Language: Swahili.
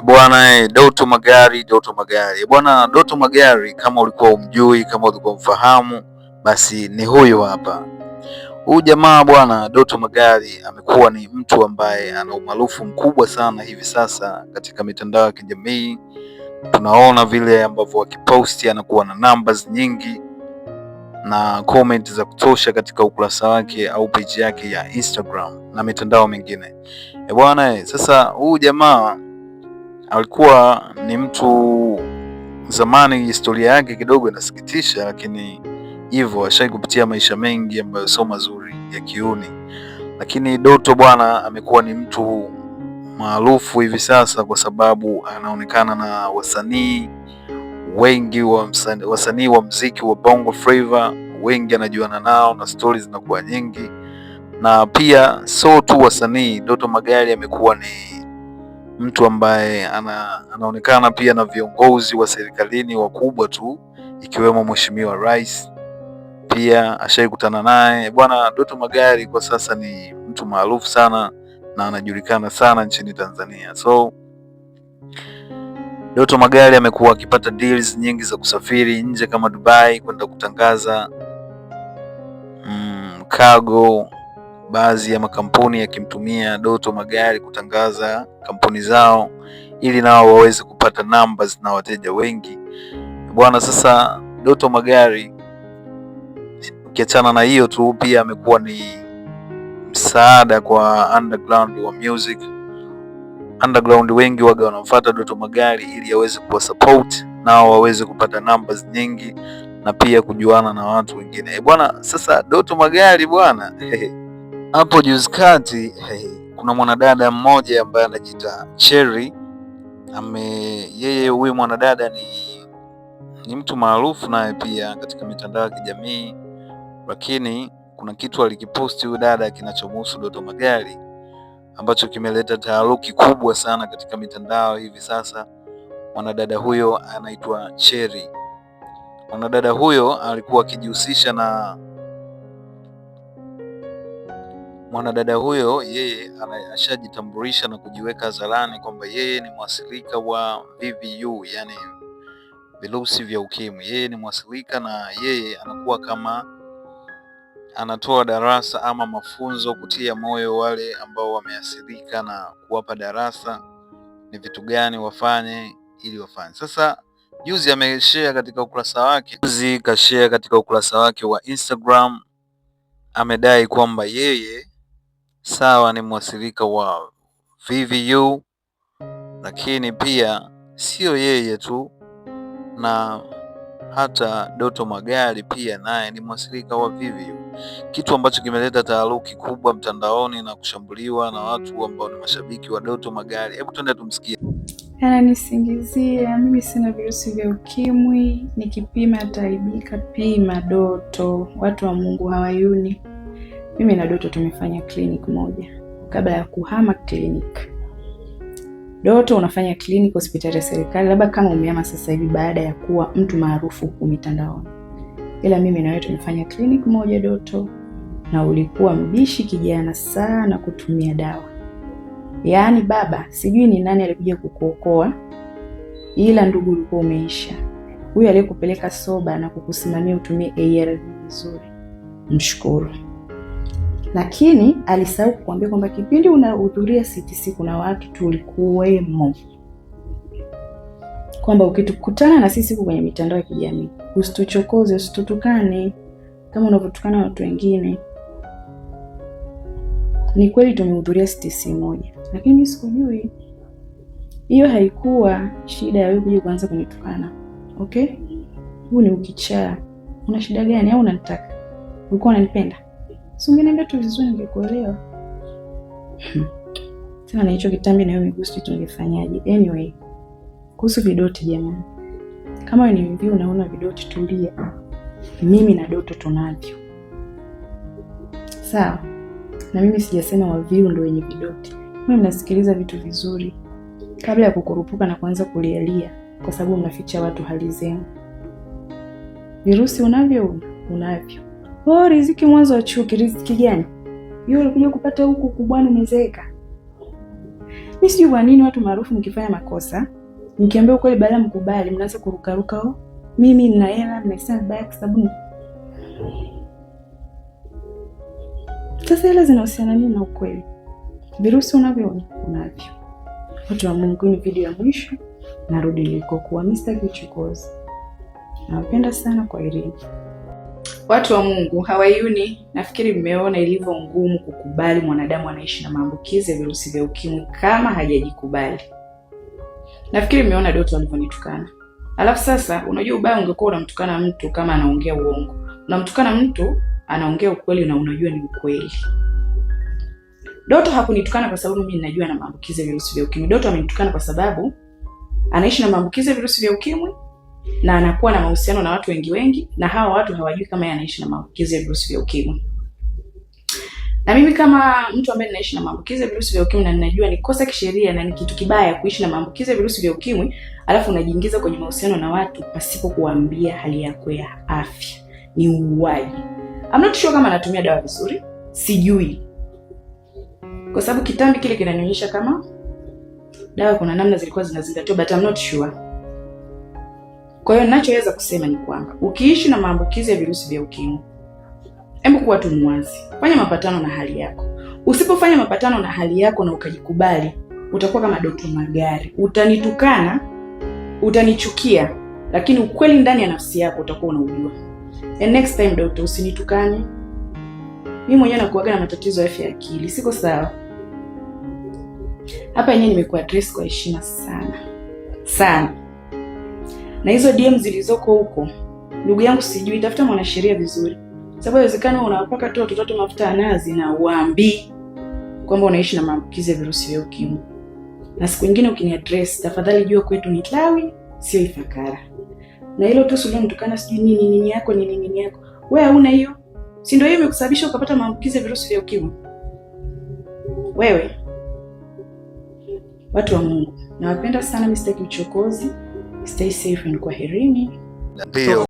Bwana Doto Magari bwana. Doto Magari, kama ulikuwa umjui, kama ulikuwa mfahamu, basi ni huyu hapa. Huyu jamaa bwana Doto Magari amekuwa ni mtu ambaye ana umaarufu mkubwa sana hivi sasa katika mitandao ya kijamii. Tunaona vile ambavyo akiposti anakuwa na numbers nyingi na comment za kutosha katika ukurasa wake au page yake ya Instagram na mitandao mingine. Bwana, sasa huyu jamaa alikuwa ni mtu zamani, historia yake kidogo inasikitisha, lakini hivyo ashai kupitia maisha mengi ambayo sio mazuri ya kiuni. Lakini Doto bwana amekuwa ni mtu maarufu hivi sasa kwa sababu anaonekana na wasanii wengi wasanii wa muziki wa Bongo Flava wengi anajuana nao na stories zinakuwa nyingi. Na pia sio tu wasanii, Doto Magari amekuwa ni mtu ambaye anaonekana pia na viongozi wa serikalini wakubwa tu, ikiwemo Mheshimiwa Rais. Pia ashaikutana naye bwana. Doto Magari kwa sasa ni mtu maarufu sana na anajulikana sana nchini Tanzania. So Doto Magari amekuwa akipata deals nyingi za kusafiri nje kama Dubai kwenda kutangaza cargo. Baadhi ya makampuni yakimtumia Doto Magari kutangaza kampuni zao ili nao waweze kupata numbers na wateja wengi bwana. Sasa Doto Magari ukiachana na hiyo tu, pia amekuwa ni msaada kwa underground wa music. Underground wengi waga wanamfuata Doto Magari ili aweze kuwa support nao waweze kupata numbers nyingi na pia kujuana na watu wengine bwana. Sasa Doto Magari bwana hapo juzi kati kuna mwanadada mmoja ambaye anajiita Cherry. Yeye huyu mwanadada ni mtu maarufu naye pia katika mitandao ya kijamii, lakini kuna kitu alikiposti huyu dada kinachomhusu Doto Magari ambacho kimeleta taharuki kubwa sana katika mitandao hivi sasa. Mwanadada huyo anaitwa Cherry. Mwanadada huyo alikuwa akijihusisha na yeye ashajitambulisha na kujiweka hadharani kwamba yeye ni mwasilika wa VVU, yani virusi vya ukimwi. Yeye ni mwasilika na yeye anakuwa kama anatoa darasa ama mafunzo kutia moyo wale ambao wameathirika na kuwapa darasa ni vitu gani wafanye ili wafanye. Sasa juzi ameshare katika ukurasa wake wa Instagram, amedai kwamba yeye sawa ni mwasilika wa VVU, lakini pia sio yeye tu, na hata Doto Magari pia naye ni mwasilika wa VVU, kitu ambacho kimeleta taharuki kubwa mtandaoni na kushambuliwa na watu ambao ni mashabiki wa Doto Magari. Hebu twende tumsikie. Ananisingizia mimi sina virusi vya ukimwi, nikipima ataibika. Pima Doto, watu wa Mungu hawayuni. Mimi na Doto tumefanya clinic moja kabla ya kuhama clinic. Doto unafanya clinic hospitali ya serikali, labda kama umehama sasa hivi baada ya kuwa mtu maarufu huko mitandaoni. Ila mimi na wewe tumefanya clinic moja Doto, na ulikuwa mbishi kijana sana kutumia dawa. Yaani baba, sijui ni nani alikuja kukuokoa, ila ndugu ulikuwa umeisha. Huyu aliyekupeleka soba na kukusimamia utumie ARV vizuri, mshukuru. Lakini alisahau kukuambia kwamba kipindi unahudhuria CTC kuna watu tulikuwemo, kwamba ukitukutana na sisi kwenye mitandao ya kijamii usituchokoze, usitutukane kama unavyotukana watu wengine. Ni kweli tumehudhuria CTC moja, lakini mimi sikujui. Hiyo haikuwa shida ya wewe kuja kuanza kunitukana. Okay? Huu ni ukichaa. Una shida gani au unanitaka? Ulikuwa unanipenda? Si ungeniambia tu vizuri ningekuelewa. Tena na hicho kitambi na hiyo migusu tungefanyaje? Anyway, kuhusu vidoti jamani. Kama wewe ni mviu unaona vidoti, tulia. Mimi na Doto tunavyo. Sawa? Na mimi sijasema waviu ndio wenye vidoti. Mimi mnasikiliza vitu vizuri kabla ya kukurupuka na kuanza kulialia kwa sababu mnaficha watu hali zenu. Virusi unavyo. Riziki mwanzo wa chuki. Riziki gani? Hiyo ulikuja kupata huku kubwani umezeeka. Mimi sijui kwa nini watu maarufu mkifanya makosa, mkiambia ukweli baada mkubali, mnaanza kurukaruka mimi nina hela, mnasema baya kwa sababu. Sasa hela zinahusiana nini na ukweli? Virusi unavyoona unavyo. Watu wa Mungu, ni video ya mwisho, narudi nilikokuwa. Mr. Kichukozi, nawapenda sana, kwa Irene. Watu wa Mungu, hawayuni, nafikiri mmeona ilivyo ngumu kukubali mwanadamu anaishi na maambukizi ya virusi vya ukimwi kama hajajikubali. Nafikiri mmeona Doto alivyonitukana. Alafu sasa, unajua ubaya ungekuwa unamtukana mtu kama anaongea uongo. Unamtukana mtu anaongea ukweli na unajua ni ukweli. Doto hakunitukana kwa sababu mimi ninajua na maambukizi ya virusi vya ukimwi. Doto amenitukana kwa sababu anaishi na maambukizi ya virusi vya ukimwi na anakuwa na mahusiano na watu wengi na hawa watu hawajui kama yeye anaishi na maambukizi ya virusi vya ukimwi. Na mimi kama mtu ambaye ninaishi na maambukizi ya virusi vya ukimwi na ninajua ni kosa kisheria na ni kitu kibaya kuishi na maambukizi ya virusi vya ukimwi, alafu unajiingiza kwenye mahusiano na watu pasipo kuambia hali yako ya afya, ni uuaji. I'm not sure kama anatumia dawa vizuri, sijui. Kwa sababu kitambi kile kinanionyesha kama dawa kuna namna zilikuwa zinazingatiwa, but I'm not sure. Kwa hiyo ninachoweza kusema ni kwamba ukiishi na maambukizi ya virusi vya ukimwi, hebu kuwa tu mwazi. Fanya mapatano na hali yako. Usipofanya mapatano na hali yako na ukajikubali, utakuwa kama Doto Magari. Utanitukana, utanichukia, lakini ukweli ndani ya nafsi yako utakuwa unaujua. And next time Doto, usinitukane. Mimi mwenyewe nakuaga na matatizo ya afya ya akili, siko sawa. Hapa yenyewe nimekuwa address kwa heshima sana. Sana. Na hizo DM zilizoko huko, ndugu yangu sijui, tafuta mwanasheria vizuri. Sababu inawezekana unawapaka tu watoto mafuta ya nazi na uambii kwamba unaishi na maambukizi ya virusi vya ukimwi. Na siku nyingine ukiniaddress, tafadhali jua kwetu ni Tlawi, sio Ifakara. Na hilo tu sio mtukana sijui nini yako. Wewe huna hiyo. Si ndio hiyo imekusababisha ukapata maambukizi ya virusi vya ukimwi? Wewe. Watu wa Mungu, nawapenda sana, Mr. Kichokozi. Stay safe and kwaherini. Ndio.